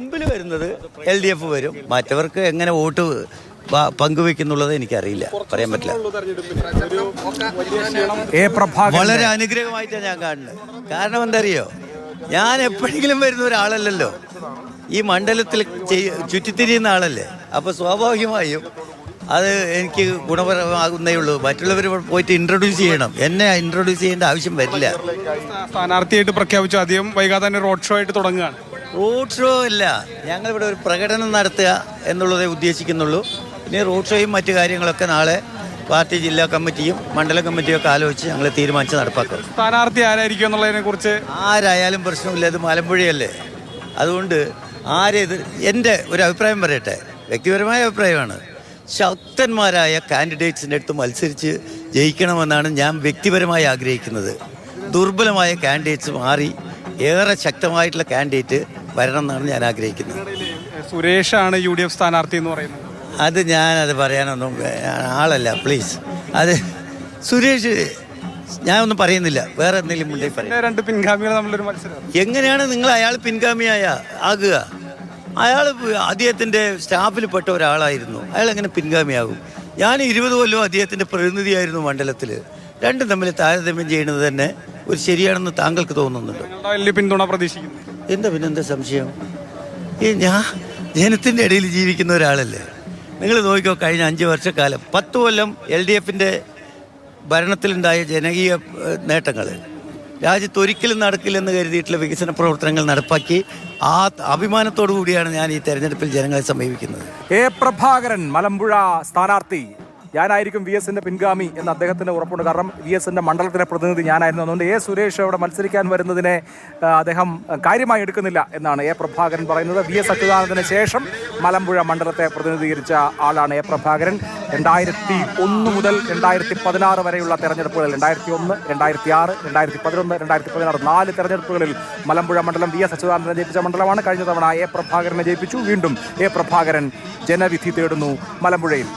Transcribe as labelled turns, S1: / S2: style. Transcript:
S1: മുമ്പിൽ വരുന്നത് LDF വരും. മറ്റവർക്ക് എങ്ങനെ വോട്ട് പങ്കുവെക്കുന്നുള്ളത് എനിക്കറിയില്ല, പറയാൻ പറ്റില്ല. വളരെ അനുഗ്രഹമായിട്ടാണ് ഞാൻ കാണുന്നത്. കാരണം എന്താ അറിയോ, ഞാൻ എപ്പോഴെങ്കിലും വരുന്ന ഒരാളല്ലല്ലോ, ഈ മണ്ഡലത്തിൽ ചുറ്റിത്തിരിയുന്ന ആളല്ലേ. അപ്പോൾ സ്വാഭാവികമായും അത് എനിക്ക് ഗുണപരമാകുന്നേ ഉള്ളൂ. മറ്റുള്ളവർ പോയിട്ട് ഇൻട്രൊഡ്യൂസ് ചെയ്യണം, എന്നെ ഇൻട്രൊഡ്യൂസ് ചെയ്യേണ്ട ആവശ്യം വരില്ല.
S2: സ്ഥാനാർത്ഥിയായിട്ട് പ്രഖ്യാപിച്ചു, അധികം വൈകാതെ തന്നെ റോഡ് ഷോ ആയിട്ട് തുടങ്ങുകയാണ്.
S1: റോഡ് ഷോ അല്ല, ഞങ്ങളിവിടെ ഒരു പ്രകടനം നടത്തുക എന്നുള്ളതേ ഉദ്ദേശിക്കുന്നുള്ളൂ. പിന്നെ റോഡ് ഷോയും മറ്റു കാര്യങ്ങളൊക്കെ നാളെ പാർട്ടി ജില്ലാ കമ്മിറ്റിയും മണ്ഡലം കമ്മിറ്റിയും ഒക്കെ ആലോചിച്ച് ഞങ്ങൾ തീരുമാനിച്ച് നടപ്പാക്കും.
S2: സ്ഥാനാർത്ഥി ആരായിരിക്കും എന്നുള്ളതിനെ കുറിച്ച്
S1: ആരായാലും പ്രശ്നമില്ല, ഇത് മലമ്പുഴയല്ലേ. അതുകൊണ്ട് ആരേത്, എൻ്റെ ഒരു അഭിപ്രായം പറയട്ടെ, വ്യക്തിപരമായ അഭിപ്രായമാണ്. ശക്തന്മാരായ കാൻഡിഡേറ്റ്സിൻ്റെ അടുത്ത് മത്സരിച്ച് ജയിക്കണമെന്നാണ് ഞാൻ വ്യക്തിപരമായി ആഗ്രഹിക്കുന്നത്. ദുർബലമായ കാൻഡിഡേറ്റ്സ് മാറി ഏറെ ശക്തമായിട്ടുള്ള കാൻഡിഡേറ്റ് വരണം എന്നാണ് ഞാൻ ആഗ്രഹിക്കുന്നത്.
S2: സുരേഷാണ് UDF സ്ഥാനാർത്ഥി എന്ന് പറയുന്നത്.
S1: അത് ഞാനത് പറയാനൊന്നും ആളല്ല, പ്ലീസ്. അത് സുരേഷ് ഞാനൊന്നും പറയുന്നില്ല, വേറെ എന്തെങ്കിലും മുന്നേ പറയാം.
S2: രണ്ട് പിൻഗാമികൾ തമ്മിലൊരു മത്സരം.
S1: എങ്ങനെയാണ് നിങ്ങൾ അയാൾ പിൻഗാമിയായ ആകുക? അയാൾ അദ്ദേഹത്തിൻ്റെ സ്റ്റാഫിൽ പെട്ട ഒരാളായിരുന്നു, അയാൾ എങ്ങനെ പിൻഗാമിയാകും? ഞാൻ 20 കൊല്ലം അദ്ദേഹത്തിൻ്റെ പ്രതിനിധിയായിരുന്നു മണ്ഡലത്തിൽ. രണ്ടും തമ്മിൽ താരതമ്യം ചെയ്യുന്നത് തന്നെ ഒരു ശരിയാണെന്ന് താങ്കൾക്ക് തോന്നുന്നുണ്ടോ?
S2: വലിയ പിന്തുണ പ്രതീക്ഷിക്കുന്നു.
S1: പിന്നെന്താ സംശയം? ഞാൻ ജനത്തിൻ്റെ ഇടയിൽ ജീവിക്കുന്ന ഒരാളല്ലേ. നിങ്ങൾ നോക്കിക്കോ, കഴിഞ്ഞ 5 വർഷക്കാലം 10 കൊല്ലം LDFൻ്റെ ഭരണത്തിലുണ്ടായ ജനകീയ നേട്ടങ്ങൾ, രാജ്യത്ത് ഒരിക്കലും നടക്കില്ലെന്ന് കരുതിയിട്ടുള്ള വികസന പ്രവർത്തനങ്ങൾ നടപ്പാക്കി ആ അഭിമാനത്തോടു കൂടിയാണ് ഞാൻ ഈ തെരഞ്ഞെടുപ്പിൽ ജനങ്ങളെ സമീപിക്കുന്നത്.
S3: A. പ്രഭാകരൻ മലമ്പുഴ സ്ഥാനാർത്ഥി. ഞാനായിരിക്കും VSന്റെ പിൻഗാമി എന്ന് അദ്ദേഹത്തിന് ഉറപ്പുണ്ട്. കാരണം VSന്റെ മണ്ഡലത്തിലെ പ്രതിനിധി ഞാനായിരുന്നു. അതുകൊണ്ട് A. സുരേഷ് അവിടെ മത്സരിക്കാൻ വരുന്നതിനെ അദ്ദേഹം കാര്യമായി എടുക്കുന്നില്ല എന്നാണ് A. പ്രഭാകരൻ പറയുന്നത്. VS അച്യുതാനന്ദന് ശേഷം മലമ്പുഴ മണ്ഡലത്തെ പ്രതിനിധീകരിച്ച ആളാണ് A. പ്രഭാകരൻ. 2001 മുതൽ 2016 വരെയുള്ള തെരഞ്ഞെടുപ്പുകളിൽ 2001, 2006, 2011, 2016 4 തെരഞ്ഞെടുപ്പുകളിൽ മലമ്പുഴ മണ്ഡലം VS അച്യുതാനന്ദനെ ജയിപ്പിച്ച മണ്ഡലമാണ്. കഴിഞ്ഞ തവണ A. പ്രഭാകരനെ ജയിപ്പിച്ചു. വീണ്ടും A. പ്രഭാകരൻ ജനവിധി തേടുന്നു മലമ്പുഴയിൽ.